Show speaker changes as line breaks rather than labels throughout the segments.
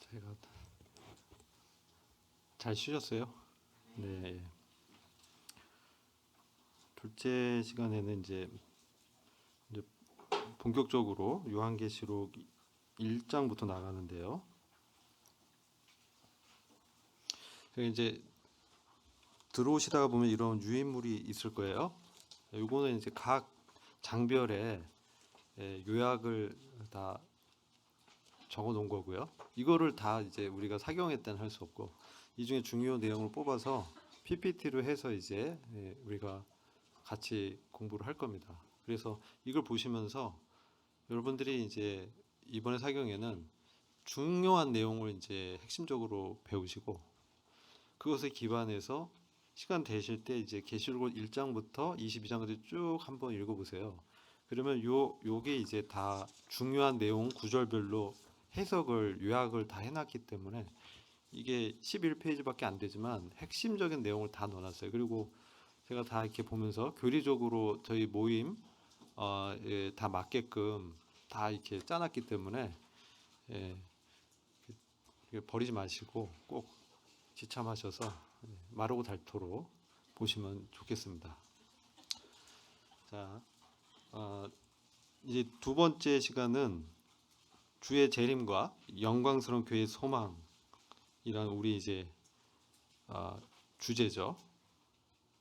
제가 잘 쉬셨어요? 네. 둘째 시간에는 이제 본격적으로 요한계시록 1장부터 나가는데요. 이제 들어오시다가 보면 이런 유인물이 있을 거예요. 요거는 이제 각 장별에 요약을 다 적어 놓은 거고요. 이거를 다 이제 우리가 사경회 때는 할 수 없고 이 중에 중요 내용을 뽑아서 PPT로 해서 이제 우리가 같이 공부를 할 겁니다. 그래서 이걸 보시면서 여러분들이 이제 이번에 사경에는 중요한 내용을 이제 핵심적으로 배우시고 그것에 기반해서 시간 되실 때 이제 계시록 1장부터 22장까지 쭉 한번 읽어보세요. 그러면 요게 이제 다 중요한 내용 구절별로 해석을 요약을 다 해놨기 때문에 이게 11페이지밖에 안 되지만 핵심적인 내용을 다 넣어놨어요. 그리고 제가 다 이렇게 보면서 교리적으로 저희 모임 다 맞게끔 다 이렇게 짜놨기 때문에 예, 버리지 마시고 꼭 지참하셔서 마르고 닳도록 보시면 좋겠습니다. 자, 이제 두 번째 시간은 주의 재림과 영광스러운 교회의 소망이란 우리 이제 주제죠.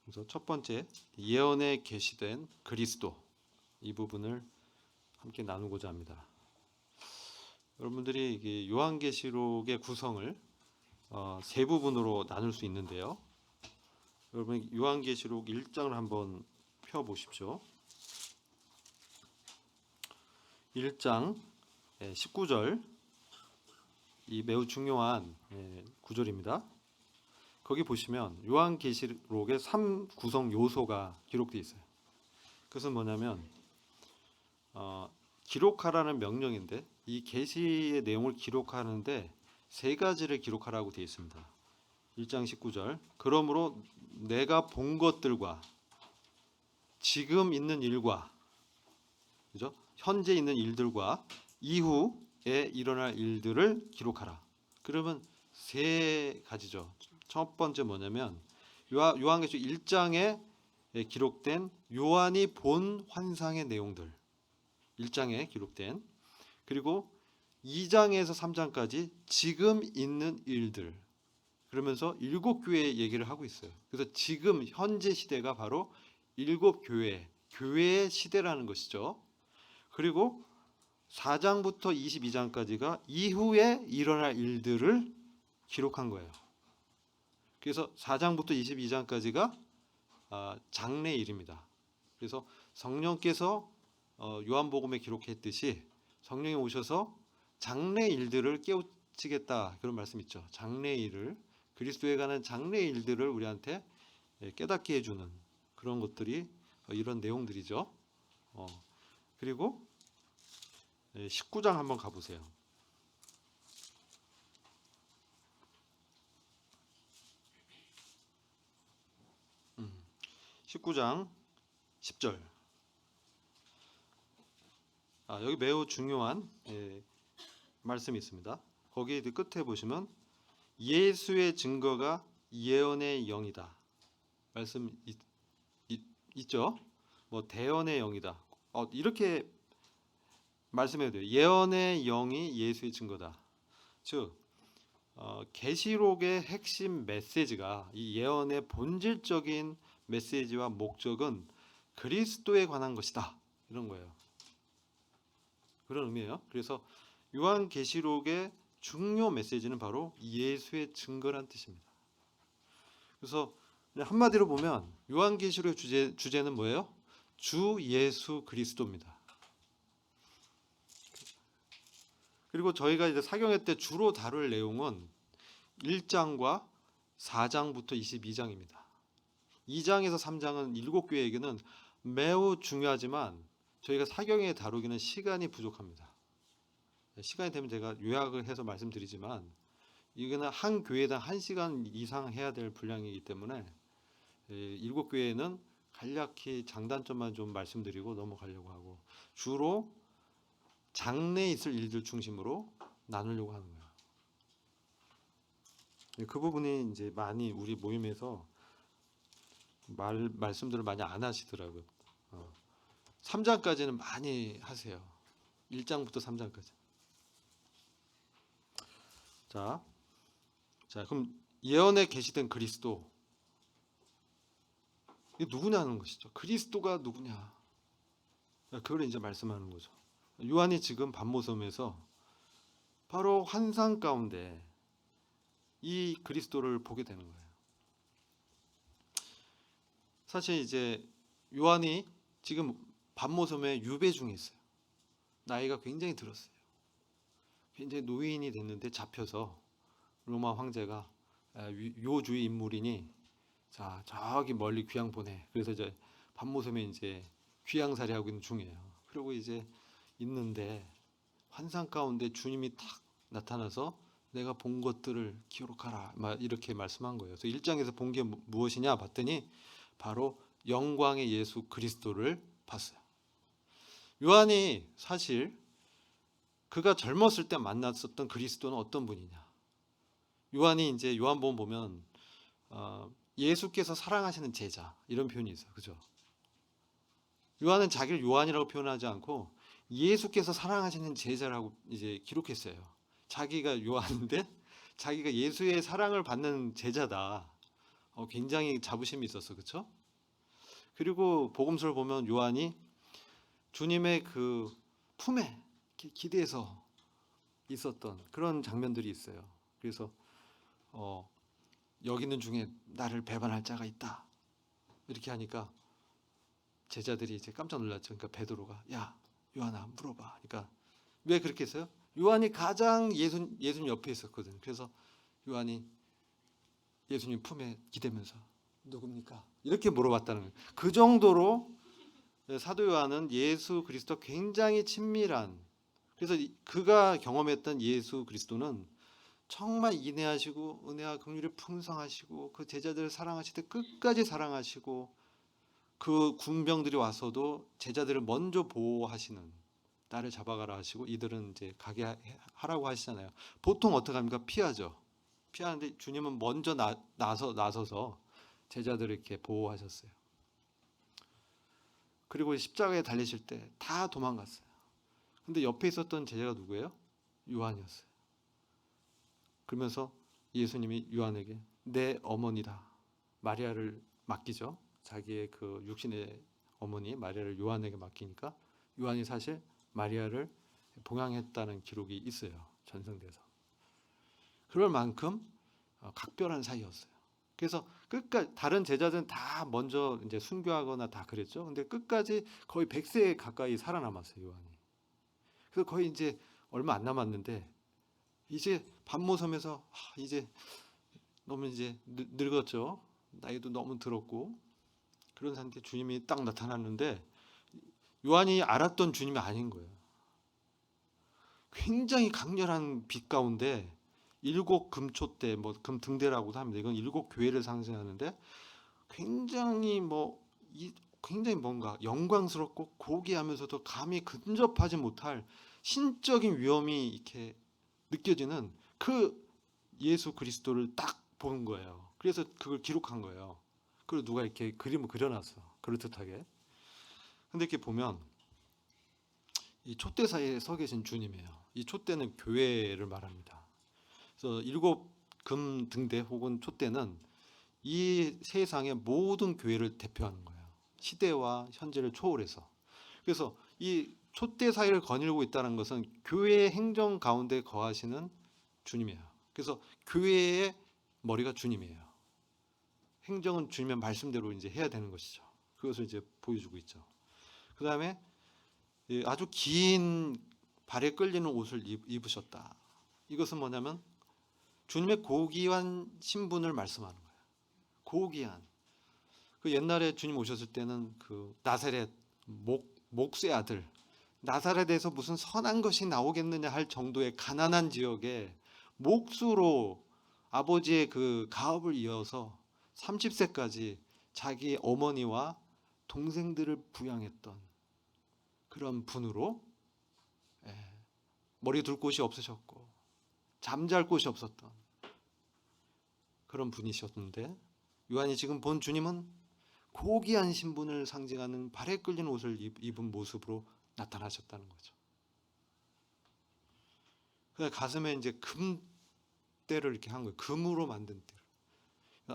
그래서 첫 번째 예언에 계시된 그리스도 이 부분을 함께 나누고자 합니다. 여러분들이 이게 요한계시록의 구성을 세 부분으로 나눌 수 있는데요. 여러분 요한계시록 1장을 한번 펴 보십시오. 1장 19절 이 매우 중요한 구절입니다. 거기 보시면 요한계시록의 3구성 요소가 기록되어 있어요. 그것은 뭐냐면 기록하라는 명령인데 이 계시의 내용을 기록하는데 세 가지를 기록하라고 되어 있습니다. 1장 19절 그러므로 내가 본 것들과 지금 있는 일과 그죠? 현재 있는 일들과 이후에 일어날 일들을 기록하라. 그러면 세 가지죠. 첫 번째 뭐냐면 요한계시록 1장에 기록된 요한이 본 환상의 내용들 1장에 기록된 그리고 2장에서 3장까지 지금 있는 일들 그러면서 7교회 얘기를 하고 있어요. 그래서 지금 현재 시대가 바로 7교회 교회의 시대라는 것이죠. 그리고 4장부터 22장까지가 이후에 일어날 일들을 기록한 거예요. 그래서 4장부터 22장까지가 장래일입니다. 그래서 성령께서 요한복음에 기록했듯이 성령이 오셔서 장래일들을 깨우치겠다 그런 말씀 있죠. 장래일을 그리스도에 관한 장래일들을 우리한테 깨닫게 해주는 그런 것들이 이런 내용들이죠. 그리고 19장 한번 가보세요. 19장 10절 여기 매우 중요한 말씀이 있습니다. 거기 끝에 보시면 예수의 증거가 예언의 영이다. 말씀 있죠? 뭐 대언의 영이다. 이렇게 말씀해도 돼요. 예언의 영이 예수의 증거다. 즉 계시록의 핵심 메시지가 이 예언의 본질적인 메시지와 목적은 그리스도에 관한 것이다. 이런 거예요. 그런 의미예요. 그래서 요한계시록의 중요 메시지는 바로 예수의 증거란 뜻입니다. 그래서 한마디로 보면 요한계시록의 주제는 뭐예요? 주 예수 그리스도입니다. 그리고 저희가 이제 사경회 때 주로 다룰 내용은 1장과 4장부터 22장입니다. 2장에서 3장은 7교회에게는 매우 중요하지만 저희가 사경회에 다루기는 시간이 부족합니다. 시간이 되면 제가 요약을 해서 말씀드리지만 이거는 한 교회당 1시간 이상 해야 될 분량이기 때문에 7교회는 간략히 장단점만 좀 말씀드리고 넘어가려고 하고 주로 장래에 있을 일들 중심으로 나누려고 하는 거예요. 그 부분이 이제 많이 우리 모임에서 말씀들을 많이 안 하시더라고요. 3장까지는 많이 하세요. 1장부터 3장까지. 자, 그럼 예언에 계시된 그리스도 이게 누구냐는 것이죠. 그리스도가 누구냐? 그걸 이제 말씀하는 거죠. 요한이 지금 반모섬에서 바로 환상 가운데 이 그리스도를 보게 되는 거예요. 사실 이제 요한이 지금 반모섬에 유배 중에 있어요. 나이가 굉장히 들었어요. 굉장히 노인이 됐는데 잡혀서 로마 황제가 요주의 인물이니 자 저기 멀리 귀양 보내. 그래서 이제 반모섬에 이제 귀양살이 하고 있는 중이에요. 그리고 이제 있는데 환상 가운데 주님이 탁 나타나서 내가 본 것들을 기록하라 이렇게 말씀한 거예요. 그래서 1장에서 본 게 무엇이냐 봤더니 바로 영광의 예수 그리스도를 봤어요. 요한이 사실 그가 젊었을 때 만났었던 그리스도는 어떤 분이냐? 요한이 이제 요한복음 보면 예수께서 사랑하시는 제자 이런 표현이 있어요. 그죠? 요한은 자기를 요한이라고 표현하지 않고 예수께서 사랑하시는 제자라고 이제 기록했어요. 자기가 요한인데 자기가 예수의 사랑을 받는 제자다. 굉장히 자부심이 있었어. 그렇죠? 그리고 복음서를 보면 요한이 주님의 그 품에 기대서 있었던 그런 장면들이 있어요. 그래서 여기 있는 중에 나를 배반할 자가 있다. 이렇게 하니까 제자들이 이제 깜짝 놀랐죠. 그러니까 베드로가 야 요한아 물어봐. 그러니까 왜 그렇게 했어요? 요한이 가장 예수님 옆에 있었거든. 그래서 요한이 예수님 품에 기대면서 누굽니까? 이렇게 물어봤다는 거예요. 그 정도로 사도 요한은 예수 그리스도 굉장히 친밀한, 그래서 그가 경험했던 예수 그리스도는 정말 인내하시고 은혜와 긍휼이 풍성하시고 그 제자들을 사랑하실 때 끝까지 사랑하시고 그 군병들이 와서도 제자들을 먼저 보호하시는, 나를 잡아가라 하시고 이들은 이제 가게 하라고 하시잖아요. 보통 어떻게 합니까? 피하죠. 피하는데 주님은 먼저 나서서 제자들을 이렇게 보호하셨어요. 그리고 십자가에 달리실 때 다 도망갔어요. 근데 옆에 있었던 제자가 누구예요? 요한이었어요. 그러면서 예수님이 요한에게 내 어머니다 마리아를 맡기죠. 자기의 그 육신의 어머니 마리아를 요한에게 맡기니까 요한이 사실 마리아를 봉양했다는 기록이 있어요. 전승대에서. 그럴 만큼 각별한 사이였어요. 그래서 끝까지 다른 제자들은 다 먼저 이제 순교하거나 다 그랬죠. 근데 끝까지 거의 100세 가까이 살아남았어요, 요한이. 그래서 거의 이제 얼마 안 남았는데 이제 반모섬에서 이제 너무 이제 늙었죠. 나이도 너무 들었고 그런 상태 주님이 딱 나타났는데 요한이 알았던 주님이 아닌 거예요. 굉장히 강렬한 빛 가운데 일곱 금촛대, 뭐 금등대라고도 합니다. 이건 일곱 교회를 상징하는데 굉장히 굉장히 뭔가 영광스럽고 고귀하면서도 감히 근접하지 못할 신적인 위엄이 이렇게 느껴지는 그 예수 그리스도를 딱 본 거예요. 그래서 그걸 기록한 거예요. 그리고 누가 이렇게 그림을 그려놨어. 그럴듯하게. 근데 이렇게 보면 이 촛대 사이에 서 계신 주님이에요. 이 촛대는 교회를 말합니다. 그래서 일곱 금 등대 혹은 촛대는 이 세상의 모든 교회를 대표하는 거예요. 시대와 현재를 초월해서. 그래서 이 촛대 사이를 거닐고 있다는 것은 교회의 행정 가운데 거하시는 주님이에요. 그래서 교회의 머리가 주님이에요. 행정은 주님의 말씀대로 이제 해야 되는 것이죠. 그것을 이제 보여주고 있죠. 그 다음에 아주 긴 발에 끌리는 옷을 입으셨다. 이것은 뭐냐면 주님의 고귀한 신분을 말씀하는 거예요. 고귀한. 그 옛날에 주님 오셨을 때는 그 나사렛 목수의 아들, 나사렛에서 무슨 선한 것이 나오겠느냐 할 정도의 가난한 지역에 목수로 아버지의 그 가업을 이어서 30세까지 자기 어머니와 동생들을 부양했던 그런 분으로 머리 둘 곳이 없으셨고 잠잘 곳이 없었던, 그런 분이셨는데, 요한이 지금 본 주님은 고귀한 신분을 상징하는 발에 끌린 옷을 입은 모습으로 나타나셨다는 거죠. 그 가슴에 이제 금대를 이렇게 한 거예요. 금으로 만든 대.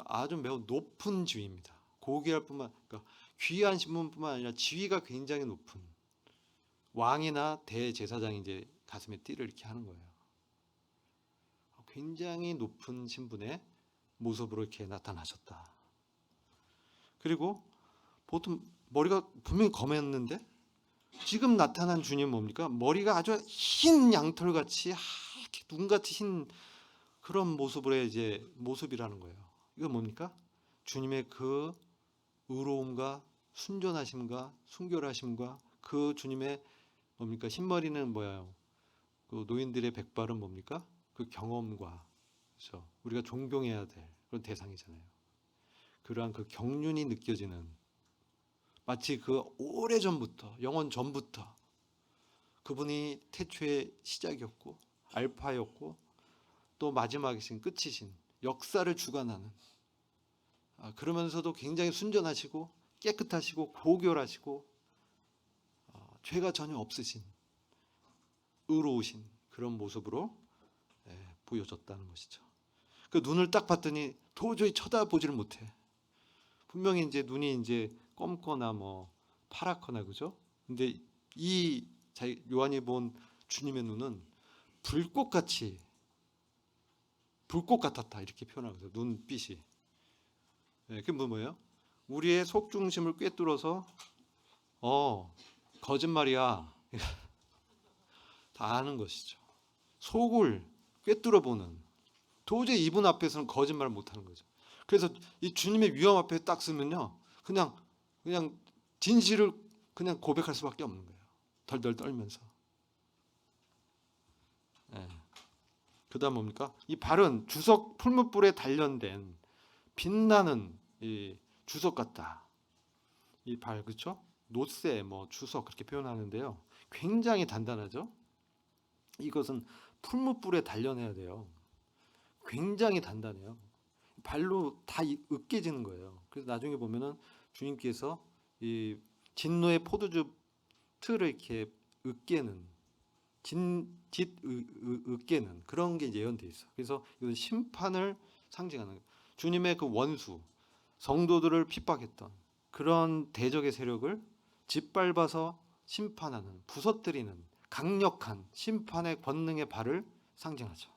아주 매우 높은 지위입니다. 고귀할 뿐만, 그러니까 귀한 신분뿐만 아니라 지위가 굉장히 높은 왕이나 대제사장이 이제 가슴에 띠를 이렇게 하는 거예요. 굉장히 높은 신분의 모습으로 이렇게 나타나셨다. 그리고 보통 머리가 분명히 검했는데 지금 나타난 주님 뭡니까? 머리가 아주 흰 양털같이 이렇게 눈같이 흰 그런 모습으로의 이제 모습이라는 거예요. 이건 뭡니까? 주님의 그 의로움과 순전하심과 순결하심과 그 주님의 뭡니까? 흰머리는 뭐예요? 그 노인들의 백발은 뭡니까? 그 경험과, 그렇죠? 우리가 존경해야 될 그런 대상이잖아요. 그러한 그 경륜이 느껴지는, 마치 그 오래전부터, 영원 전부터 그분이 태초의 시작이었고 알파였고 또 마지막이신 끝이신 역사를 주관하는, 그러면서도 굉장히 순전하시고 깨끗하시고 고결하시고 죄가 전혀 없으신 의로우신 그런 모습으로 보여졌다는 것이죠. 그 눈을 딱 봤더니 도저히 쳐다보지를 못해. 분명히 이제 눈이 이제 검거나 뭐 파랗거나, 그죠? 근데 이 요한이 본 주님의 눈은 불꽃 같았다 이렇게 표현하거든요. 눈빛이. 그게 뭐예요? 우리의 속 중심을 꿰뚫어서 거짓말이야 다 아는 것이죠. 속을 꿰뚫어 보는, 도저히 이분 앞에서는 거짓말을 못하는 거죠. 그래서 이 주님의 위험 앞에 딱 쓰면요, 그냥 진실을 그냥 고백할 수밖에 없는 거예요. 덜덜 떨면서. 그다음 뭡니까? 이 발은 주석 풀무불에 단련된 빛나는 이 주석 같다. 이 발, 그렇죠? 노쇠, 뭐 주석 그렇게 표현하는데요. 굉장히 단단하죠. 이것은 풀무불에 단련해야 돼요. 굉장히 단단해요. 발로 다 으깨지는 거예요. 그래서 나중에 보면은 주님께서 이 진노의 포도주 틀을 이렇게 으깨는, 으깨는 그런 게 예언돼 있어. 그래서 이건 심판을 상징하는 거예요. 주님의 그 원수, 성도들을 핍박했던 그런 대적의 세력을 짓밟아서 심판하는, 부서뜨리는 강력한 심판의 권능의 발을 상징하죠.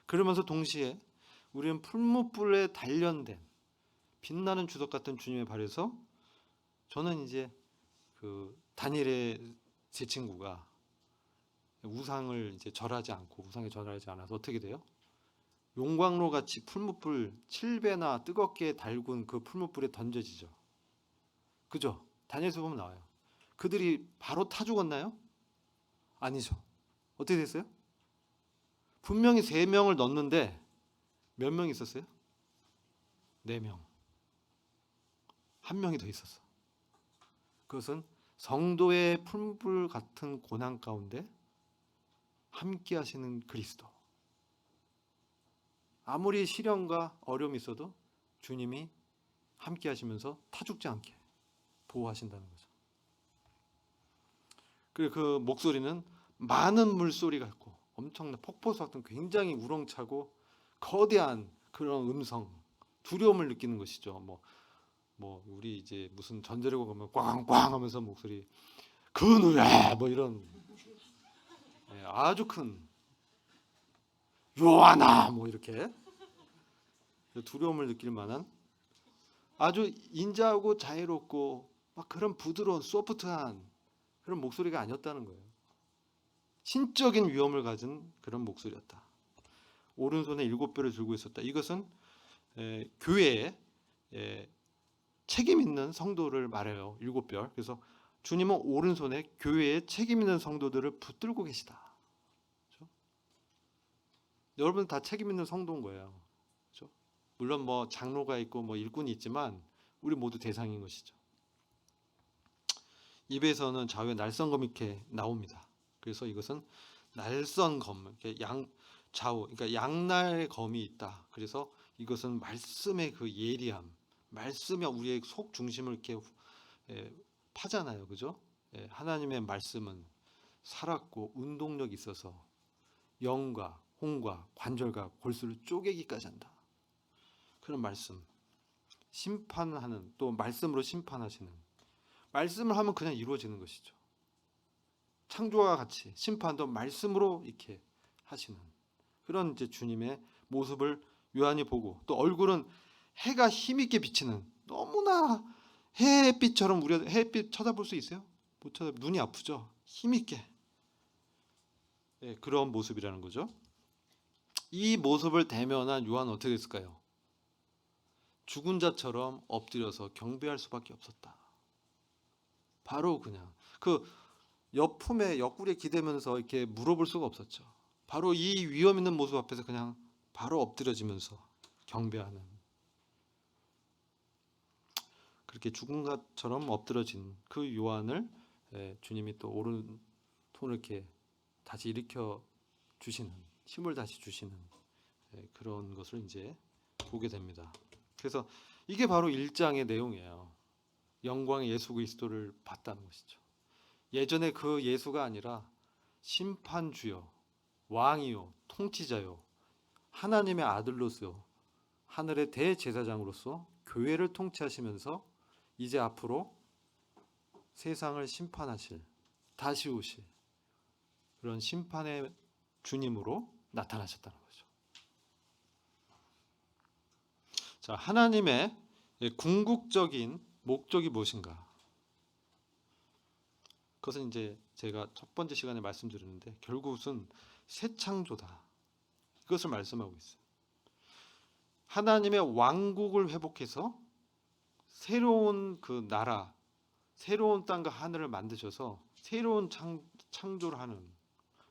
그러면서 동시에 우리는 풀무불에 단련된 빛나는 주석 같은 주님의 발에서, 저는 이제 그 다니엘의 제 친구가 우상을 이제 절하지 않고, 우상에 절하지 않아서 어떻게 돼요? 용광로 같이 풀무불 7배나 뜨겁게 달군 그 풀무불에 던져지죠. 그죠? 다니엘서 보면 나와요. 그들이 바로 타 죽었나요? 아니죠. 어떻게 됐어요? 분명히 3명을 넣었는데 몇 명 있었어요? 4명. 1명이 더 있었어. 그것은 성도의 풀무불 같은 고난 가운데 함께 하시는 그리스도. 아무리 시련과 어려움이 있어도 주님이 함께 하시면서 타 죽지 않게 보호하신다는 거죠. 그리고 그 목소리는 많은 물소리 같고 엄청난 폭포수 같은 굉장히 우렁차고 거대한 그런 음성, 두려움을 느끼는 것이죠. 뭐 우리 이제 무슨 전제라고 가면 꽝꽝 하면서 목소리, 그 누야 뭐 이런 아주 큰 요하나 뭐 이렇게 두려움을 느낄 만한 아주 인자하고 자애롭고 막 그런 부드러운 소프트한 그런 목소리가 아니었다는 거예요. 신적인 위험을 가진 그런 목소리였다. 오른손에 7뼈를 들고 있었다. 이것은 교회에 책임 있는 성도를 말해요. 7뼈. 그래서 주님은 오른손에 교회에 책임 있는 성도들을 붙들고 계시다. 그렇죠? 여러분 다 책임 있는 성도인 거예요. 그렇죠? 물론 뭐 장로가 있고 뭐 일꾼이 있지만 우리 모두 대상인 것이죠. 입에서는 좌우에 날선검이 이렇게 나옵니다. 그래서 이것은 날선검, 좌우, 그러니까 양날의 검이 있다. 그래서 이것은 말씀의 그 예리함, 말씀이 우리의 속 중심을 이렇게 파잖아요, 그죠? 하나님의 말씀은 살았고 운동력 있어서 영과 홍과 관절과 골수를 쪼개기까지 한다. 그런 말씀, 심판하는, 또 말씀으로 심판하시는, 말씀을 하면 그냥 이루어지는 것이죠. 창조와 같이 심판도 말씀으로 이렇게 하시는 그런 이제 주님의 모습을 요한이 보고, 또 얼굴은 해가 힘있게 비치는, 너무나 햇빛처럼, 우리가 햇빛 쳐다볼 수 있어요? 못 쳐다, 눈이 아프죠. 힘있게 그런 모습이라는 거죠. 이 모습을 대면한 요한은 어떻게 됐을까요? 죽은 자처럼 엎드려서 경배할 수밖에 없었다. 바로 그냥 그 옆품에 옆구리에 기대면서 이렇게 물어볼 수가 없었죠. 바로 이 위험 있는 모습 앞에서 그냥 바로 엎드려지면서 경배하는, 그렇게 죽은 것처럼 엎드려진 그 요한을 주님이 또 오른손을 이렇게 다시 일으켜 주시는, 힘을 다시 주시는 그런 것을 이제 보게 됩니다. 그래서 이게 바로 1장의 내용이에요. 영광의 예수 그리스도를 봤다는 것이죠. 예전에 그 예수가 아니라 심판주요, 왕이요, 통치자요, 하나님의 아들로서 하늘의 대제사장으로서 교회를 통치하시면서 이제 앞으로 세상을 심판하실, 다시 오실 그런 심판의 주님으로 나타나셨다는 거죠. 자, 하나님의 궁극적인 목적이 무엇인가? 그것은 이제 제가 첫 번째 시간에 말씀드렸는데 결국은 새 창조다. 이것을 말씀하고 있어요. 하나님의 왕국을 회복해서 새로운 그 나라, 새로운 땅과 하늘을 만드셔서 새로운 창조를 하는.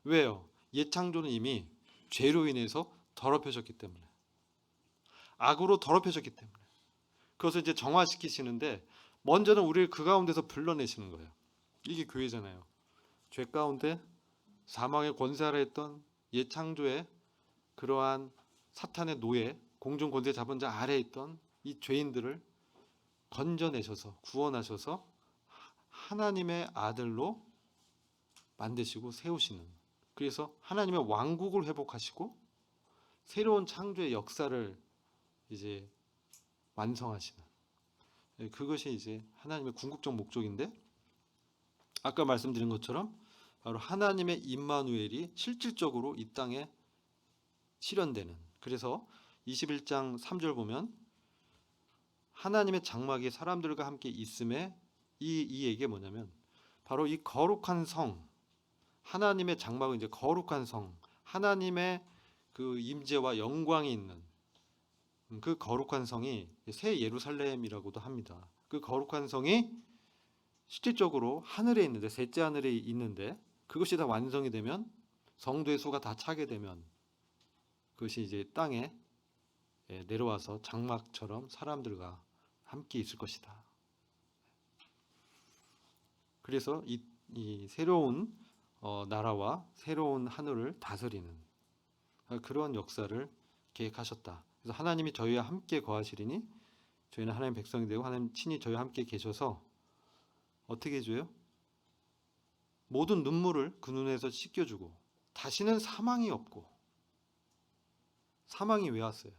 왜요? 옛 창조는 이미 죄로 인해서 더럽혀졌기 때문에, 악으로 더럽혀졌기 때문에. 그것을 이제 정화시키시는데 먼저는 우리를 그 가운데서 불러내시는 거예요. 이게 교회잖아요. 죄 가운데 사망의 권세 아래 했던 옛 창조의 그러한 사탄의 노예, 공중 권세 잡은 자 아래에 있던 이 죄인들을 건져내셔서 구원하셔서 하나님의 아들로 만드시고 세우시는, 그래서 하나님의 왕국을 회복하시고 새로운 창조의 역사를 이제 완성하시는, 그것이 이제 하나님의 궁극적 목적인데, 아까 말씀드린 것처럼 바로 하나님의 임마누엘이 실질적으로 이 땅에 실현되는, 그래서 21장 3절 보면 하나님의 장막이 사람들과 함께 있음에, 이 얘기가 뭐냐면 바로 이 거룩한 성, 하나님의 장막은 이제 거룩한 성, 하나님의 그 임재와 영광이 있는 그 거룩한 성이 새 예루살렘이라고도 합니다. 그 거룩한 성이 실질적으로 하늘에 있는데, 셋째 하늘에 있는데, 그것이 다 완성이 되면, 성도의 수가 다 차게 되면 그것이 이제 땅에 내려와서 장막처럼 사람들과 함께 있을 것이다. 그래서 이 새로운 나라와 새로운 하늘을 다스리는 그런 역사를 계획하셨다. 그래서 하나님이 저희와 함께 거하시리니 저희는 하나님 백성이 되고 하나님 친히 저희와 함께 계셔서 어떻게 해줘요? 모든 눈물을 그 눈에서 씻겨주고 다시는 사망이 없고. 사망이 왜 왔어요?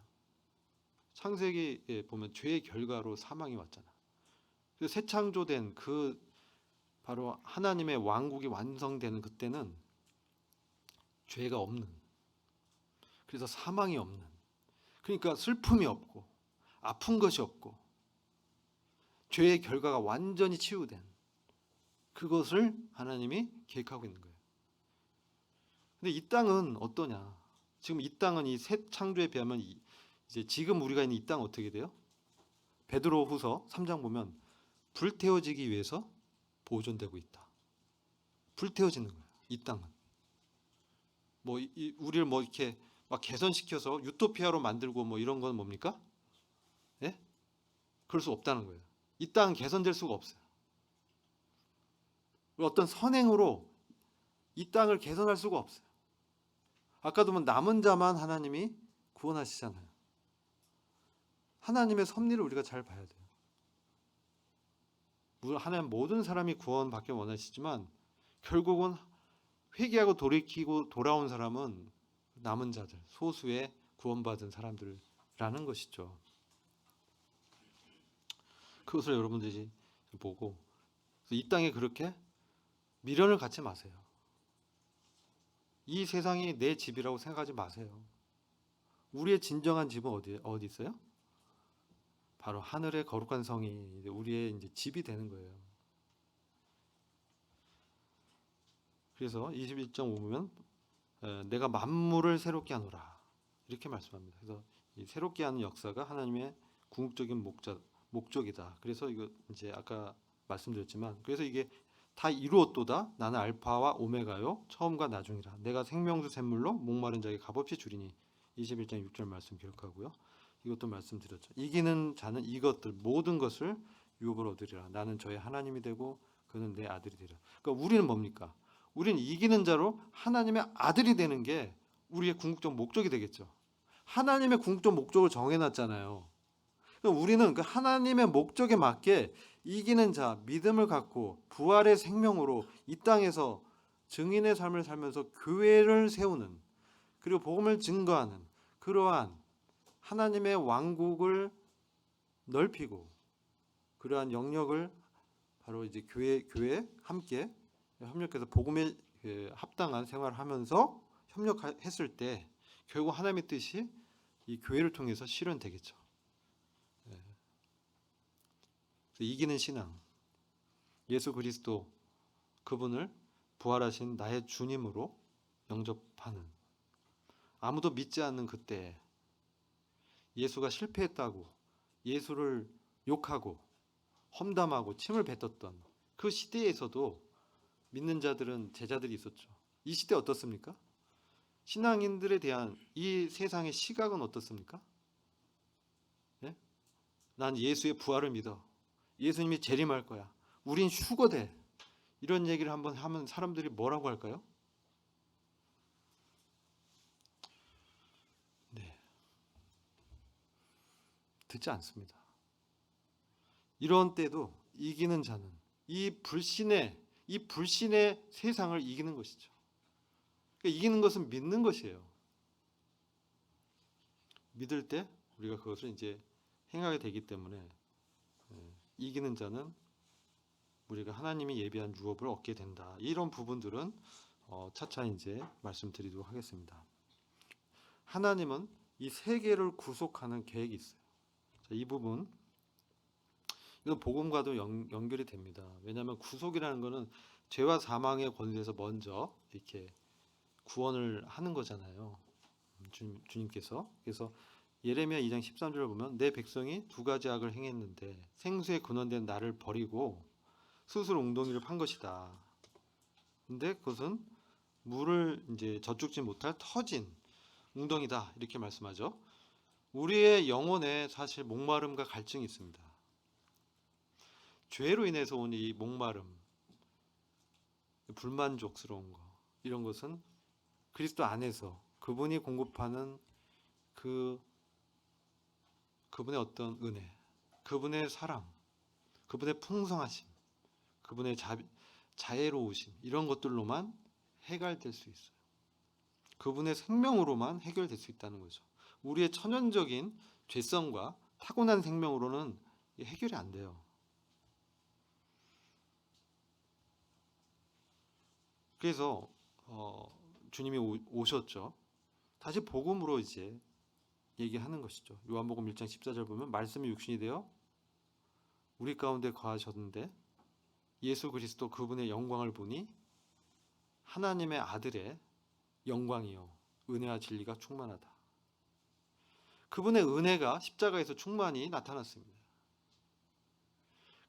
창세기에 보면 죄의 결과로 사망이 왔잖아. 그래서 새 창조된 그 바로 하나님의 왕국이 완성되는 그때는 죄가 없는, 그래서 사망이 없는, 그러니까 슬픔이 없고 아픈 것이 없고 죄의 결과가 완전히 치유된 그것을 하나님이 계획하고 있는 거예요. 근데 이 땅은 어떠냐? 지금 이 땅은 이 새 창조에 비하면 이제 지금 우리가 있는 이 땅은 어떻게 돼요? 베드로후서 3장 보면 불태워지기 위해서 보존되고 있다. 불태워지는 거예요. 이 땅은. 뭐 우리를 뭐 이렇게 막 개선시켜서 유토피아로 만들고 뭐 이런 건 뭡니까? 예? 그럴 수 없다는 거예요. 이 땅은 개선될 수가 없어요. 어떤 선행으로 이 땅을 개선할 수가 없어요. 아까도 보면 남은 자만 하나님이 구원하시잖아요. 하나님의 섭리를 우리가 잘 봐야 돼요. 물론 하나님 모든 사람이 구원받기 원하시지만 결국은 회개하고 돌이키고 돌아온 사람은 남은 자들, 소수의 구원받은 사람들이라는 것이죠. 그것을 여러분들이 보고 이 땅에 그렇게 미련을 갖지 마세요. 이 세상이 내 집이라고 생각하지 마세요. 우리의 진정한 집은 어디 있어요? 바로 하늘의 거룩한 성이 우리의 이제 집이 되는 거예요. 그래서 21.5 보면 내가 만물을 새롭게 하노라 이렇게 말씀합니다. 그래서 이 새롭게 하는 역사가 하나님의 궁극적인 목적이다. 그래서 이거 이제 아까 말씀드렸지만 그래서 이게 다 이루었도다. 나는 알파와 오메가요 처음과 나중이라. 내가 생명수 샘물로 목마른 자에게 값없이 주리니. 21장 6절 말씀 기억하고요. 이것도 말씀드렸죠. 이기는 자는 이것들 모든 것을 유업을 얻으리라. 나는 저의 하나님이 되고 그는 내 아들이 되리라. 그러니까 우리는 뭡니까? 우리는 이기는 자로 하나님의 아들이 되는 게 우리의 궁극적 목적이 되겠죠. 하나님의 궁극적 목적을 정해놨잖아요. 그러니까 우리는 그 하나님의 목적에 맞게 이기는 자, 믿음을 갖고 부활의 생명으로 이 땅에서 증인의 삶을 살면서 교회를 세우는, 그리고 복음을 증거하는 그러한 하나님의 왕국을 넓히고 그러한 영역을 바로 이제 교회 함께 협력해서 복음에 합당한 생활을 하면서 협력했을 때 결국 하나님의 뜻이 이 교회를 통해서 실현되겠죠. 이기는 신앙, 예수 그리스도 그분을 부활하신 나의 주님으로 영접하는, 아무도 믿지 않는 그때 예수가 실패했다고 예수를 욕하고 험담하고 침을 뱉었던 그 시대에서도 믿는 자들은 제자들이 있었죠. 이 시대 어떻습니까? 신앙인들에 대한 이 세상의 시각은 어떻습니까? 네? 난 예수의 부활을 믿어. 예수님이 재림할 거야. 우린 휴거돼. 이런 얘기를 한번 하면 사람들이 뭐라고 할까요? 네. 듣지 않습니다. 이런 때도 이기는 자는 이 불신의 세상을 이기는 것이죠. 그러니까 이기는 것은 믿는 것이에요. 믿을 때 우리가 그것을 이제 행하게 되기 때문에 이기는 자는 우리가 하나님이 예비한 유업을 얻게 된다. 이런 부분들은 차차 이제 말씀드리도록 하겠습니다. 하나님은 이 세계를 구속하는 계획이 있어요. 자, 이 부분 이건 복음과도 연결이 됩니다. 왜냐하면 구속이라는 것은 죄와 사망의 권세에서 먼저 이렇게 구원을 하는 거잖아요. 주님께서. 그래서 예레미야 2장 13절을 보면 내 백성이 두 가지 악을 행했는데 생수의 근원된 나를 버리고 스스로 웅덩이를 판 것이다. 근데 그것은 물을 이제 저축지 못할 터진 웅덩이다. 이렇게 말씀하죠. 우리의 영혼에 사실 목마름과 갈증이 있습니다. 죄로 인해서 온 이 목마름, 불만족스러운 거, 이런 것은 그리스도 안에서 그분이 공급하는 그분의 어떤 은혜, 그분의 사랑, 그분의 풍성하심, 그분의 자애로우심, 이런 것들로만 해결될 수 있어요. 그분의 생명으로만 해결될 수 있다는 거죠. 우리의 천연적인 죄성과 타고난 생명으로는 해결이 안 돼요. 그래서 주님이 오셨죠. 다시 복음으로 이제 얘기하는 것이죠. 요한복음 1장 14절 보면 말씀이 육신이 되어 우리 가운데 거하셨는데 예수 그리스도 그분의 영광을 보니 하나님의 아들의 영광이요 은혜와 진리가 충만하다. 그분의 은혜가 십자가에서 충만히 나타났습니다.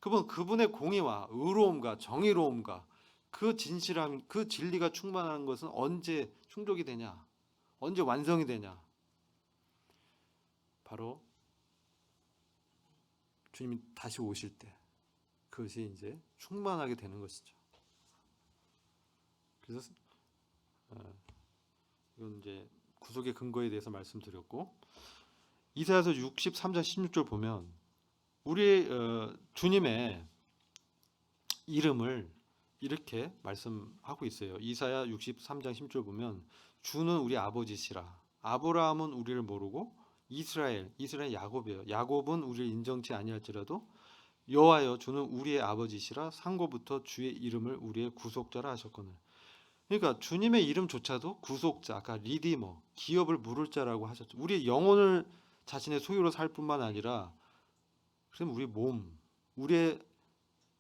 그분의 공의와 의로움과 정의로움과 그 진실함, 그 진리가 충만한 것은 언제 충족이 되냐? 언제 완성이 되냐? 바로 주님이 다시 오실 때 그것이 이제 충만하게 되는 것이죠. 그래서 이건 이제 구속의 근거에 대해서 말씀드렸고 이사야서 63장 16절 보면 우리 주님의 이름을 이렇게 말씀하고 있어요. 이사야 63장 10절 보면 주는 우리 아버지시라. 아브라함은 우리를 모르고 이스라엘 야곱이에요. 야곱은 우리를 인정치 아니할지라도 여호와여 주는 우리의 아버지시라. 상고부터 주의 이름을 우리의 구속자라 하셨거늘. 그러니까 주님의 이름조차도 구속자, 아까 리디머, 기업을 물을 자라고 하셨죠. 우리의 영혼을 자신의 소유로 살 뿐만 아니라 그럼 우리 몸, 우리의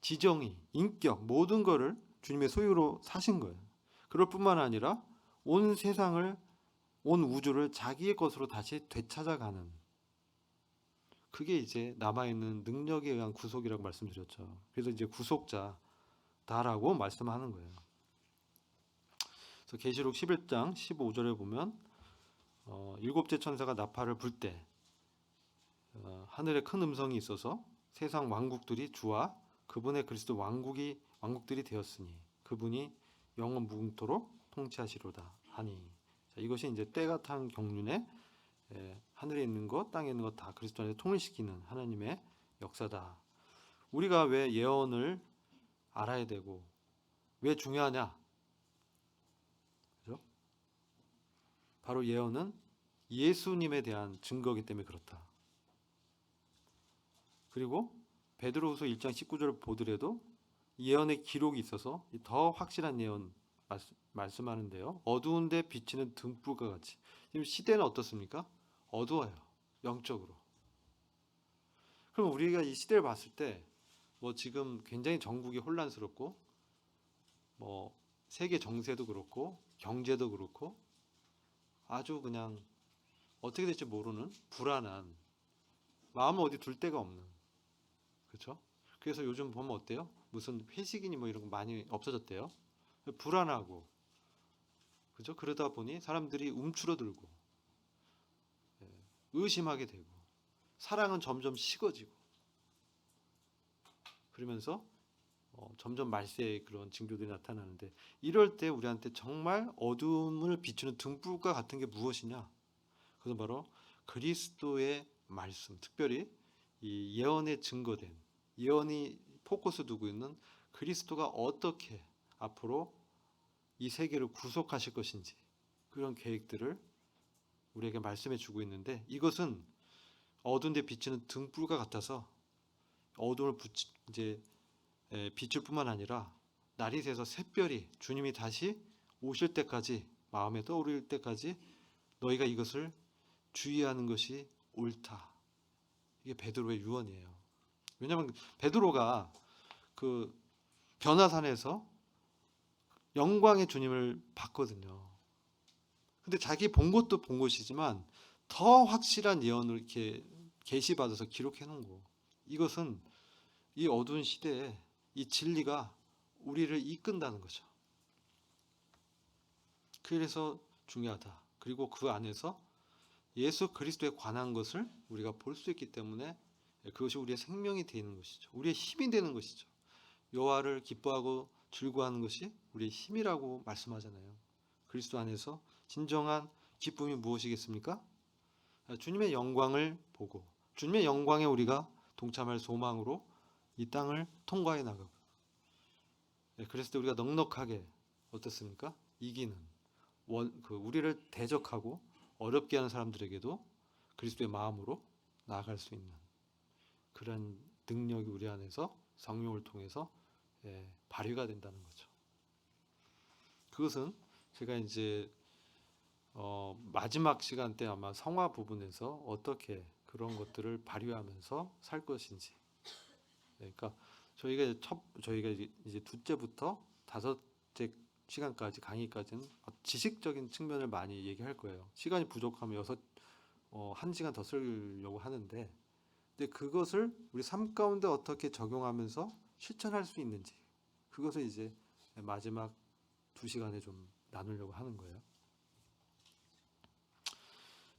지정의, 인격, 모든 것을 주님의 소유로 사신 거예요. 그럴 뿐만 아니라 온 세상을, 온 우주를 자기의 것으로 다시 되찾아가는, 그게 이제 남아있는 능력에 의한 구속이라고 말씀드렸죠. 그래서 이제 구속자다라고 말씀하는 거예요. 그래서 계시록 11장 15절에 보면 일곱째 천사가 나팔을 불 때 하늘에 큰 음성이 있어서 세상 왕국들이 주와 그분의 그리스도 왕국들이 되었으니 그분이 영원 무궁토록 통치하시로다 하니. 자, 이것이 이제 때가 탄 경륜에 하늘에 있는 것, 땅에 있는 것 다 그리스도 안에 통일시키는 하나님의 역사다. 우리가 왜 예언을 알아야 되고 왜 중요하냐? 그죠? 바로 예언은 예수님에 대한 증거이기 때문에 그렇다. 그리고 베드로후서 1장 19절을 보더라도 예언의 기록이 있어서 더 확실한 예언 말씀하는데요. 어두운데 비치는 등불과 같이. 지금 시대는 어떻습니까? 어두워요. 영적으로. 그럼 우리가 이 시대를 봤을 때 뭐 지금 굉장히 전국이 혼란스럽고 뭐 세계 정세도 그렇고 경제도 그렇고 아주 그냥 어떻게 될지 모르는 불안한, 마음을 어디 둘 데가 없는, 그렇죠? 그래서 요즘 보면 어때요? 무슨 회식이니 뭐 이런 거 많이 없어졌대요. 불안하고, 그죠? 그러다 보니 사람들이 움츠러들고 의심하게 되고 사랑은 점점 식어지고 그러면서 점점 말세의 그런 징조들이 나타나는데, 이럴 때 우리한테 정말 어둠을 비추는 등불과 같은 게 무엇이냐? 그것은 바로 그리스도의 말씀, 특별히 이 예언에 증거된, 예언이 포커스 두고 있는 그리스도가 어떻게 앞으로 이 세계를 구속하실 것인지 그런 계획들을 우리에게 말씀해 주고 있는데, 이것은 어두운 데 비치는 등불과 같아서 어둠을 이제 비출 뿐만 아니라 날이 새서 샛별이 주님이 다시 오실 때까지, 마음에 떠오를 때까지 너희가 이것을 주의하는 것이 옳다. 이게 베드로의 유언이에요. 왜냐하면 베드로가 그 변화산에서 영광의 주님을 봤거든요. 근데 자기 본 것도 본 것이지만 더 확실한 예언을 이렇게 계시받아서 기록해 놓은 거. 이것은 이 어두운 시대에 이 진리가 우리를 이끈다는 거죠. 그래서 중요하다. 그리고 그 안에서 예수 그리스도에 관한 것을 우리가 볼 수 있기 때문에 그것이 우리의 생명이 되는 것이죠. 우리의 힘이 되는 것이죠. 여호와를 기뻐하고 즐거워하는 것이 우리의 힘이라고 말씀하잖아요. 그리스도 안에서 진정한 기쁨이 무엇이겠습니까? 주님의 영광을 보고 주님의 영광에 우리가 동참할 소망으로 이 땅을 통과해 나가고, 그랬을 때 우리가 넉넉하게 어떻습니까? 이기는, 우리를 대적하고 어렵게 하는 사람들에게도 그리스도의 마음으로 나아갈 수 있는 그런 능력이 우리 안에서 성령을 통해서 발휘가 된다는 거죠. 그것은 제가 이제 마지막 시간 때 아마 성화 부분에서 어떻게 그런 것들을 발휘하면서 살 것인지, 그러니까 저희가 이제 둘째부터 다섯째 시간까지 강의까지는 지식적인 측면을 많이 얘기할 거예요. 시간이 부족하면 1시간 더 쓰려고 하는데, 근데 그것을 우리 삶 가운데 어떻게 적용하면서 실천할 수 있는지, 그것을 이제 마지막 2시간에 좀 나누려고 하는 거예요.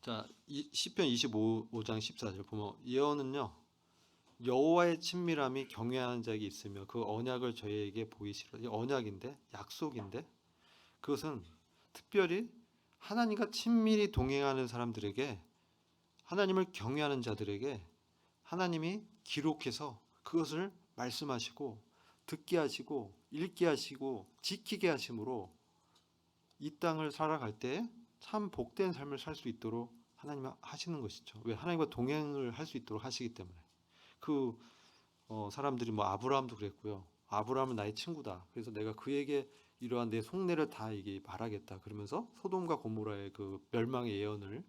자, 시편 25장 14절 보면 예언은요, 여호와의 친밀함이 경외하는 자에게 있으며 그 언약을 저희에게 보이시라. 이 언약인데, 약속인데, 그것은 특별히 하나님과 친밀히 동행하는 사람들에게 하나님을 경외하는 자들에게 하나님이 기록해서 그것을 말씀하시고 듣게 하시고 읽게 하시고 지키게 하심으로 이 땅을 살아갈 때 참 복된 삶을 살 수 있도록 하나님이 하시는 것이죠. 왜? 하나님과 동행을 할 수 있도록 하시기 때문에. 그 사람들이 뭐 아브라함도 그랬고요. 아브라함은 나의 친구다. 그래서 내가 그에게 이러한 내 속내를 다 이게 말하겠다. 그러면서 소돔과 고모라의 그 멸망의 예언을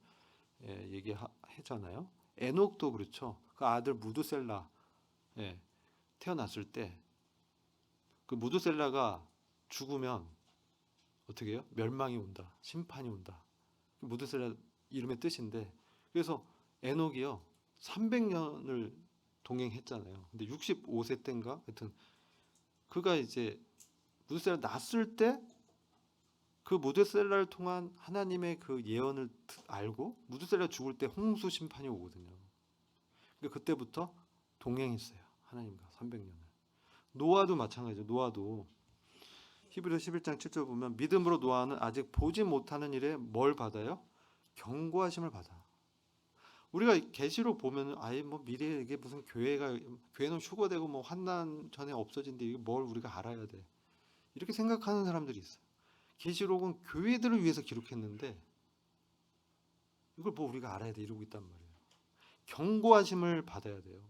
얘기하잖아요. 에녹도 그렇죠. 그 아들 무드셀라 태어났을 때 그 무드셀라가 죽으면 어떻게 해요? 멸망이 온다. 심판이 온다. 무드셀라 이름의 뜻인데 그래서 에녹이요 300년을 동행했잖아요. 근데 65세 때인가 하여튼 그가 이제 무드셀라 났을 때 그 무드셀라를 통한 하나님의 그 예언을 알고 무드셀라 죽을 때 홍수 심판이 오거든요. 그러니까 그때부터 동행했어요. 하나님과 300년을. 노아도 마찬가지죠. 노아도 히브리서 11장 7절 보면 믿음으로 노아는 아직 보지 못하는 일에 뭘 받아요? 경고하심을 받아. 우리가 계시록 보면 아예 뭐 미래에 이게 무슨 교회는 휴거되고 뭐 환난 전에 없어진데 이게 뭘 우리가 알아야 돼. 이렇게 생각하는 사람들이 있어요. 계시록은 교회들을 위해서 기록했는데 이걸 뭐 우리가 알아야 돼 이러고 있단 말이에요. 경고하심을 받아야 돼요.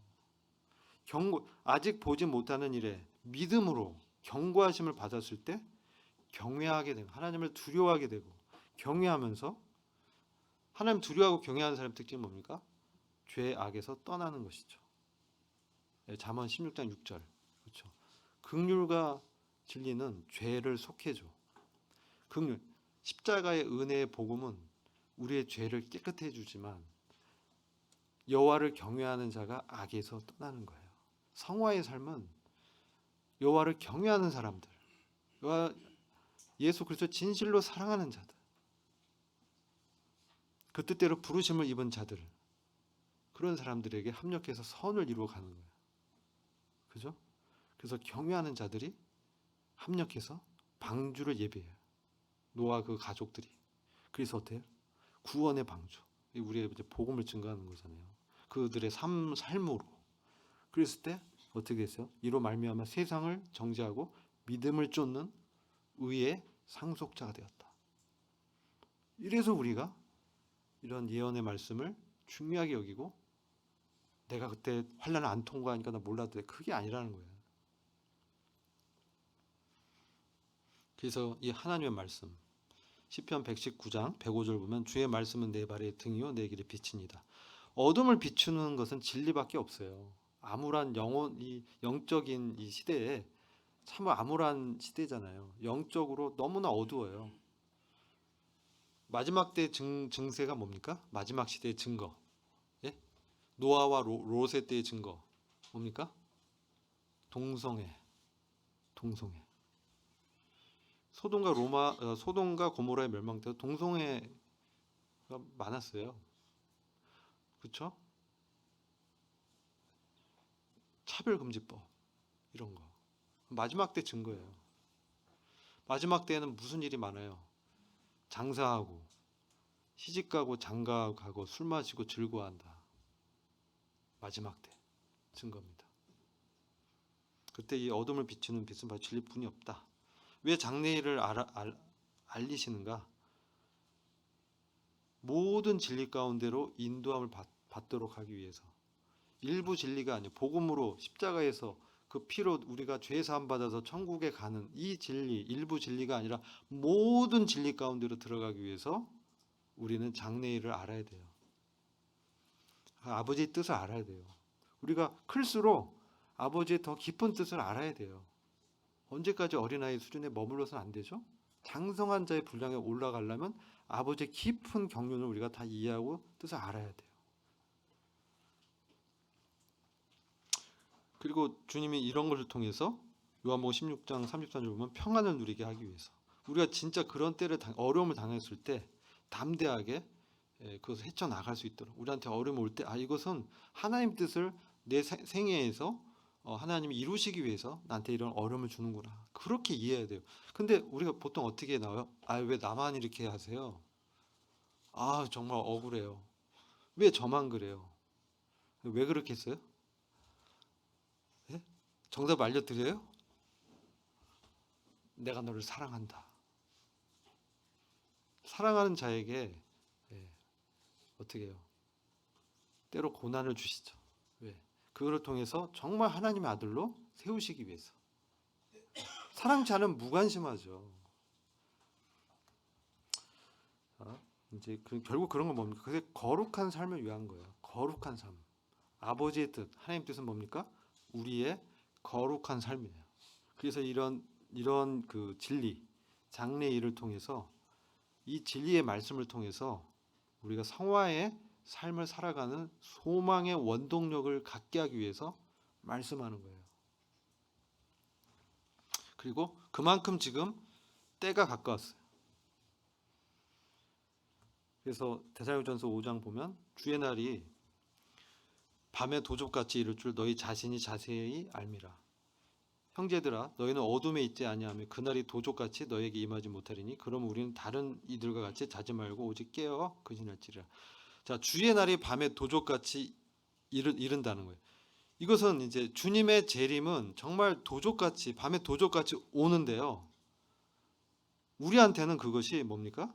아직 보지 못하는 일에 믿음으로 경고하심을 받았을 때 경외하게 되고 하나님을 두려워하게 되고 경외하면서 하나님 두려워하고 경외하는 사람의 특징은 뭡니까? 죄 악에서 떠나는 것이죠. 잠언 16장 6절. 그렇죠. 긍휼과 진리는 죄를 속해줘. 긍휼, 십자가의 은혜의 복음은 우리의 죄를 깨끗해 주지만 여호와를 경외하는 자가 악에서 떠나는 거예요. 성화의 삶은 여호와를 경외하는 사람들, 예수 그리스도 진실로 사랑하는 자들, 그 뜻대로 부르심을 입은 자들, 그런 사람들에게 합력해서 선을 이루어 가는 거예요. 그죠? 그래서 경외하는 자들이 합력해서 방주를 예배해요. 노아 그 가족들이. 그래서 어때요? 구원의 방주. 우리의 이제 복음을 증거하는 거잖아요. 그들의 삶으로. 그랬을 때 어떻게 했어요? 이로 말미암아 세상을 정죄하고 믿음을 쫓는 의의 상속자가 되었다. 이래서 우리가 이런 예언의 말씀을 중요하게 여기고 내가 그때 환난을 안 통과하니까 나 몰라도 돼. 그게 아니라는 거예요. 그래서 이 하나님의 말씀 시편 119장 105절 보면 주의 말씀은 내 발의 등이요 내 길의 빛이니이다. 어둠을 비추는 것은 진리밖에 없어요. 암울한 이 영적인 이 시대에 참 암울한 시대잖아요. 영적으로 너무나 어두워요. 마지막 때 증세가 뭡니까? 마지막 시대의 증거. 예? 노아와 롯의 때의 증거. 뭡니까? 동성애. 소돔과 고모라의 멸망 때 동성애가 많았어요. 그렇죠? 차별금지법 이런 거. 마지막 때 증거예요. 마지막 때에는 무슨 일이 많아요? 장사하고 시집가고 장가가고 술 마시고 즐거워한다. 마지막 때 증거입니다. 그때 이 어둠을 비추는 빛은 바로 진리뿐이 없다. 왜 장래일을 알리시는가? 모든 진리 가운데로 인도함을 받도록 하기 위해서. 일부 진리가 아니에요. 복음으로 십자가에서 그 피로 우리가 죄 사함 받아서 천국에 가는 이 진리, 일부 진리가 아니라 모든 진리 가운데로 들어가기 위해서 우리는 장래일을 알아야 돼요. 아버지의 뜻을 알아야 돼요. 우리가 클수록 아버지의 더 깊은 뜻을 알아야 돼요. 언제까지 어린아이 수준에 머물러서는 안 되죠? 장성한 자의 분량에 올라가려면 아버지의 깊은 경륜을 우리가 다 이해하고 뜻을 알아야 돼요. 그리고 주님이 이런 것을 통해서 요한복음 16장 33절 보면 평안을 누리게 하기 위해서 우리가 진짜 그런 때를 어려움을 당했을 때 담대하게 그것을 헤쳐나갈 수 있도록 우리한테 어려움이 올 때 이것은 하나님 뜻을 내 생애에서 하나님이 이루시기 위해서 나한테 이런 어려움을 주는구나. 그렇게 이해해야 돼요. 근데 우리가 보통 어떻게 나와요? 왜 나만 이렇게 하세요? 정말 억울해요. 왜 저만 그래요? 왜 그렇게 했어요? 예? 정답 알려드려요? 내가 너를 사랑한다. 사랑하는 자에게 예, 어떻게 해요? 때로 고난을 주시죠. 왜? 그거를 통해서 정말 하나님의 아들로 세우시기 위해서. 사랑치 않으면 무관심하죠. 이제 결국 그런 건 뭡니까? 그게 거룩한 삶을 위한 거예요. 거룩한 삶. 아버지의 뜻, 하나님 뜻은 뭡니까? 우리의 거룩한 삶이에요. 그래서 이런 그 진리, 장래 일을 통해서 이 진리의 말씀을 통해서 우리가 성화의 삶을 살아가는 소망의 원동력을 갖게 하기 위해서 말씀하는 거예요. 그리고 그만큼 지금 때가 가까웠어요. 그래서 데살로니가전서 5장 보면 주의 날이 밤에 도적같이 이를 줄 너희 자신이 자세히 알미라. 형제들아 너희는 어둠에 있지 아니하며 그날이 도적같이 너에게 임하지 못하리니 그럼 우리는 다른 이들과 같이 자지 말고 오직 깨어 근신할지라. 자, 주의 날이 밤에 도적같이 이른다는 거예요. 이것은 이제 주님의 재림은 정말 도적같이 밤에 도적같이 오는데요. 우리한테는 그것이 뭡니까?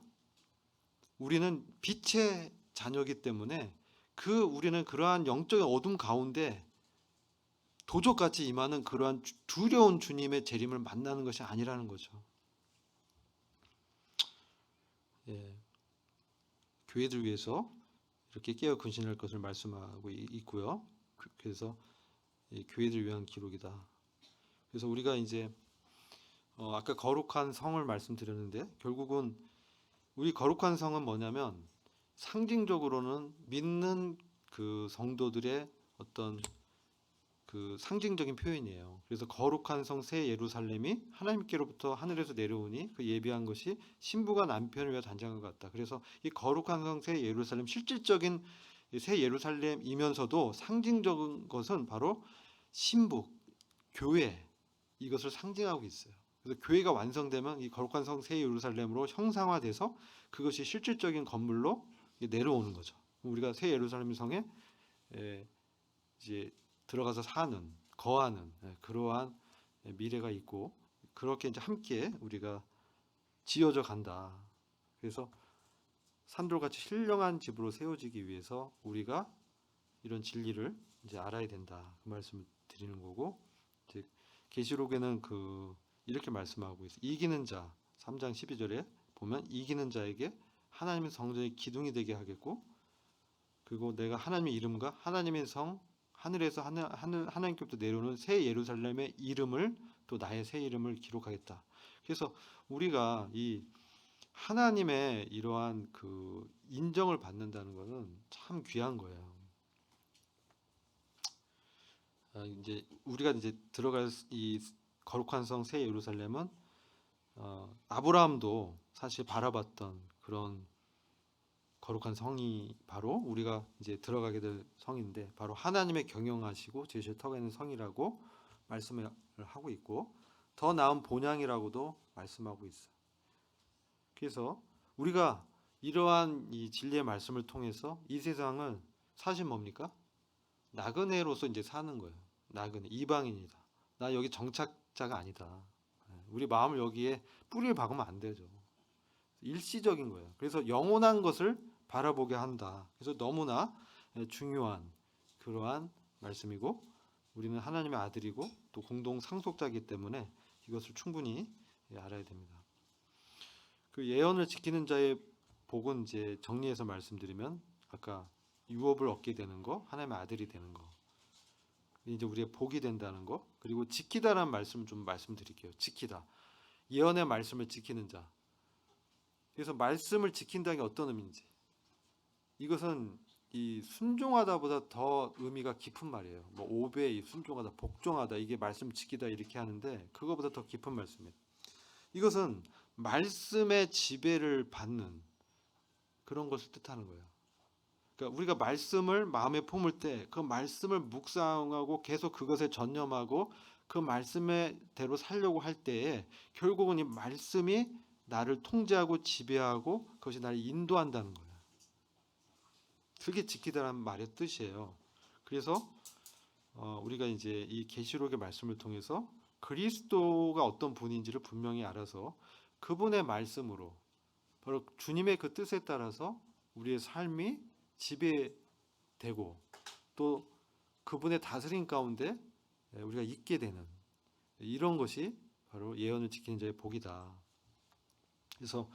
우리는 빛의 자녀이기 때문에 우리는 그러한 영적인 어둠 가운데 도적같이 임하는 그러한 두려운 주님의 재림을 만나는 것이 아니라는 거죠. 예, 교회들 위해서 이렇게 깨어 근신할 것을 말씀하고 있고요. 그래서 교회들 위한 기록이다. 그래서 우리가 이제 아까 거룩한 성을 말씀드렸는데 결국은 우리 거룩한 성은 뭐냐면 상징적으로는 믿는 그 성도들의 어떤 그 상징적인 표현이에요. 그래서 거룩한 성 새 예루살렘이 하나님께로부터 하늘에서 내려오니 그 예비한 것이 신부가 남편을 위하여 단장한 것 같다. 그래서 이 거룩한 성 새 예루살렘 실질적인 새 예루살렘이면서도 상징적인 것은 바로 신부, 교회 이것을 상징하고 있어요. 그래서 교회가 완성되면 이 거룩한 성 새 예루살렘으로 형상화돼서 그것이 실질적인 건물로 내려오는 거죠. 우리가 새 예루살렘 성에 이제 들어가서 사는, 거하는 그러한 미래가 있고 그렇게 이제 함께 우리가 지어져 간다. 그래서 산돌같이 신령한 집으로 세워지기 위해서 우리가 이런 진리를 이제 알아야 된다. 그 말씀을 드리는 거고 이제 계시록에는 이렇게 말씀하고 있어요. 이기는 자 3장 12절에 보면 이기는 자에게 하나님의 성전의 기둥이 되게 하겠고 그리고 내가 하나님의 이름과 하나님의 성 하늘에서 하나님께부터 내려오는 새 예루살렘의 이름을 또 나의 새 이름을 기록하겠다. 그래서 우리가 이 하나님의 이러한 그 인정을 받는다는 것은 참 귀한 거예요. 이제 우리가 이제 들어갈 이 거룩한 성 새 예루살렘은 아브라함도 사실 바라봤던 그런 거룩한 성이 바로 우리가 이제 들어가게 될 성인데 바로 하나님의 경영하시고 제실 터가 있는 성이라고 말씀을 하고 있고 더 나은 본향이라고도 말씀하고 있어요. 그래서 우리가 이러한 이 진리의 말씀을 통해서 이 세상을 사실 뭡니까? 나그네로서 이제 사는 거예요. 나그네 이방인이다. 나 여기 정착자가 아니다. 우리 마음을 여기에 뿌리를 박으면 안 되죠. 일시적인 거예요. 그래서 영원한 것을 바라보게 한다. 그래서 너무나 중요한 그러한 말씀이고 우리는 하나님의 아들이고 또 공동 상속자이기 때문에 이것을 충분히 알아야 됩니다. 그 예언을 지키는 자의 복은 이제 정리해서 말씀드리면 아까 유업을 얻게 되는 거, 하나님의 아들이 되는 거. 이제 우리의 복이 된다는 거. 그리고 지키다라는 말씀을 좀 말씀드릴게요. 지키다. 예언의 말씀을 지키는 자. 그래서 말씀을 지킨다는 게 어떤 의미인지. 이것은 이 순종하다보다 더 의미가 깊은 말이에요. 뭐 오베이, 순종하다, 복종하다 이게 말씀 지키다 이렇게 하는데 그거보다 더 깊은 말씀이에요. 이것은 말씀의 지배를 받는 그런 것을 뜻하는 거예요. 그러니까 우리가 말씀을 마음에 품을 때 그 말씀을 묵상하고 계속 그것에 전념하고 그 말씀의 대로 살려고 할 때에 결국은 이 말씀이 나를 통제하고 지배하고 그것이 나를 인도한다는 거예요. 슬기 지키다라는 말의 뜻이에요. 그래서 우리가 이제 이 계시록의 말씀을 통해서 그리스도가 어떤 분인지를 분명히 알아서 그분의 말씀으로 바로 주님의 그 뜻에 따라서 우리의 삶이 지배되고 또 그분의 다스림 가운데 우리가 있게 되는 이런 것이 바로 예언을 지키는 자의 복이다. 그래서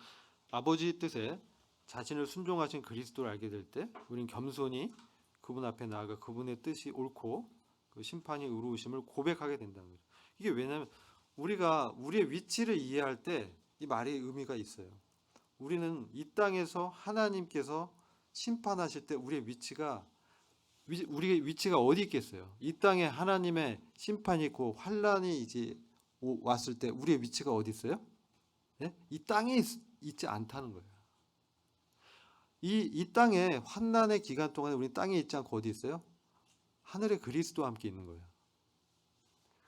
아버지 뜻에 자신을 순종하신 그리스도를 알게 될 때 우리는 겸손히 그분 앞에 나아가 그분의 뜻이 옳고 그 심판이 의로우심을 고백하게 된다는 거죠. 이게 왜냐하면 우리가 우리의 위치를 이해할 때 이 말의 의미가 있어요. 우리는 이 땅에서 하나님께서 심판하실 때 우리의 위치가 어디 있겠어요? 이 땅에 하나님의 심판이 있고 환란이 이제 왔을 때 우리의 위치가 어디 있어요? 예? 이 땅에 있지 않다는 거예요. 이 땅에 환난의 기간 동안에 우리 땅에 있지 않고 어디 있어요? 하늘에 그리스도와 함께 있는 거예요.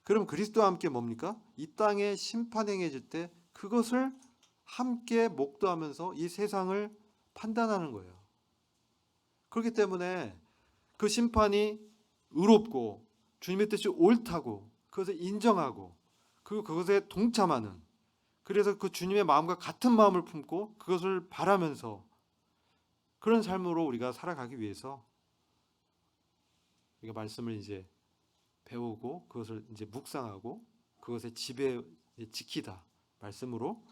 그럼 그리스도와 함께 뭡니까? 이 땅에 심판 행해질 때 그것을 함께 목도하면서 이 세상을 판단하는 거예요. 그렇기 때문에 그 심판이 의롭고 주님의 뜻이 옳다고 그것을 인정하고 그것에 동참하는, 그래서 그 주님의 마음과 같은 마음을 품고 그것을 바라면서 그런 삶으로 우리가 살아가기 위해서 우리가 말씀을 이제 배우고 그것을 이제 묵상하고 그것의 지배 지키다 말씀으로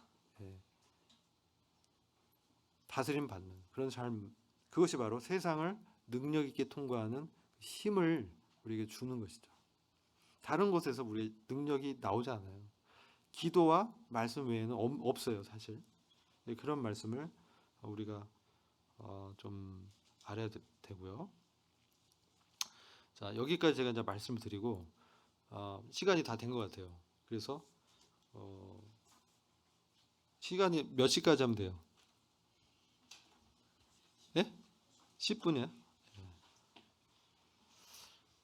다스림 받는 그런 삶, 그것이 바로 세상을 능력 있게 통과하는 힘을 우리에게 주는 것이죠. 다른 곳에서 우리의 능력이 나오지 않아요. 기도와 말씀 외에는 없어요, 사실. 그런 말씀을 우리가 좀 알아야 되고요. 자, 여기까지 제가 이제 말씀을 드리고 시간이 다 된 것 같아요. 그래서 시간이 몇 시까지 하면 돼요? 예? 10분이요?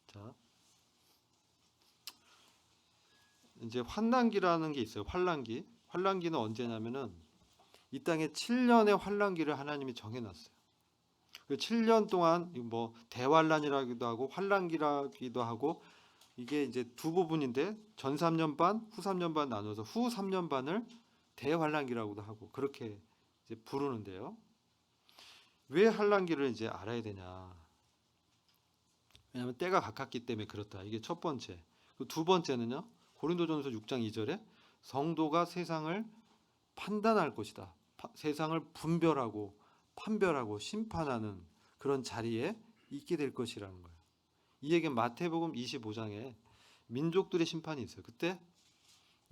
자, 이제 환난기라는 게 있어요. 환난기. 환난기는 언제냐면은 이 땅에 7년의 환난기를 하나님이 정해놨어요. 그 7년 동안 뭐 대환란이라기도 하고 환난기라기도 하고 이게 이제 두 부분인데 전 3년 반, 후 3년 반 나눠서 후 3년 반을 대환란기라고도 하고 그렇게 이제 부르는데요. 왜 환란기를 이제 알아야 되냐? 왜냐하면 때가 가깝기 때문에 그렇다. 이게 첫 번째. 두 번째는요. 고린도전서 6장 2절에 성도가 세상을 판단할 것이다. 세상을 분별하고 판별하고 심판하는 그런 자리에 있게 될 것이라는 거예요. 이 얘기는 마태복음 25장에 민족들의 심판이 있어요. 그때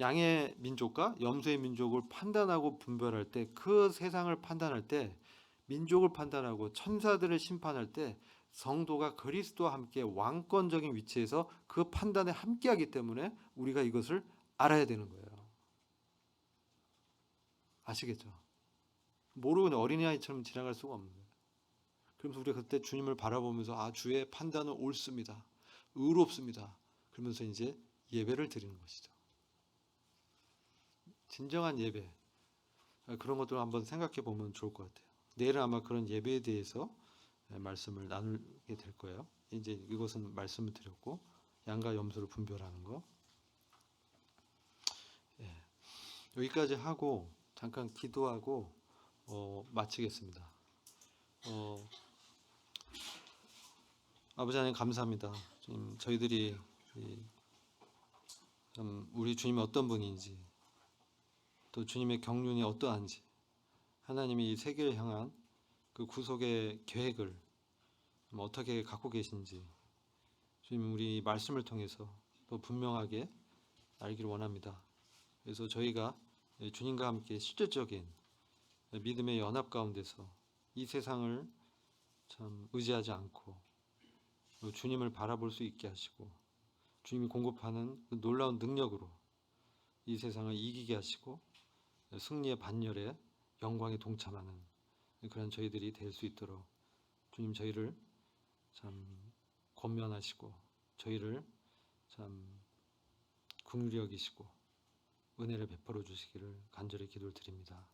양의 민족과 염소의 민족을 판단하고 분별할 때, 그 세상을 판단할 때, 민족을 판단하고 천사들을 심판할 때 성도가 그리스도와 함께 왕권적인 위치에서 그 판단에 함께하기 때문에 우리가 이것을 알아야 되는 거예요. 아시겠죠? 모르고 그냥 어린아이처럼 지나갈 수가 없는 거예요. 그러면서 우리가 그때 주님을 바라보면서 주의 판단은 옳습니다. 의롭습니다. 그러면서 이제 예배를 드리는 것이죠. 진정한 예배. 그런 것들을 한번 생각해 보면 좋을 것 같아요. 내일은 아마 그런 예배에 대해서 말씀을 나누게 될 거예요. 이제 이것은 말씀을 드렸고 양과 염소를 분별하는 거. 여기까지 하고 잠깐 기도하고 마치겠습니다. 아버지 하나님 감사합니다. 주님, 저희들이 우리 주님이 어떤 분인지 또 주님의 경륜이 어떠한지 하나님이 이 세계를 향한 그 구속의 계획을 어떻게 갖고 계신지 주님 우리 말씀을 통해서 또 분명하게 알기를 원합니다. 그래서 저희가 주님과 함께 실질적인 믿음의 연합 가운데서 이 세상을 참 의지하지 않고 주님을 바라볼 수 있게 하시고 주님이 공급하는 그 놀라운 능력으로 이 세상을 이기게 하시고 승리의 반열에 영광에 동참하는 그런 저희들이 될 수 있도록 주님 저희를 참 권면하시고 저희를 참 긍휼히 여기시고 은혜를 베풀어 주시기를 간절히 기도를 드립니다.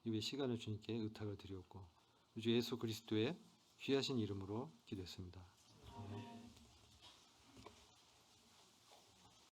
이외 시간을 주님께 의탁을 드리었고 주 예수 그리스도의 귀하신 이름으로 기도했습니다.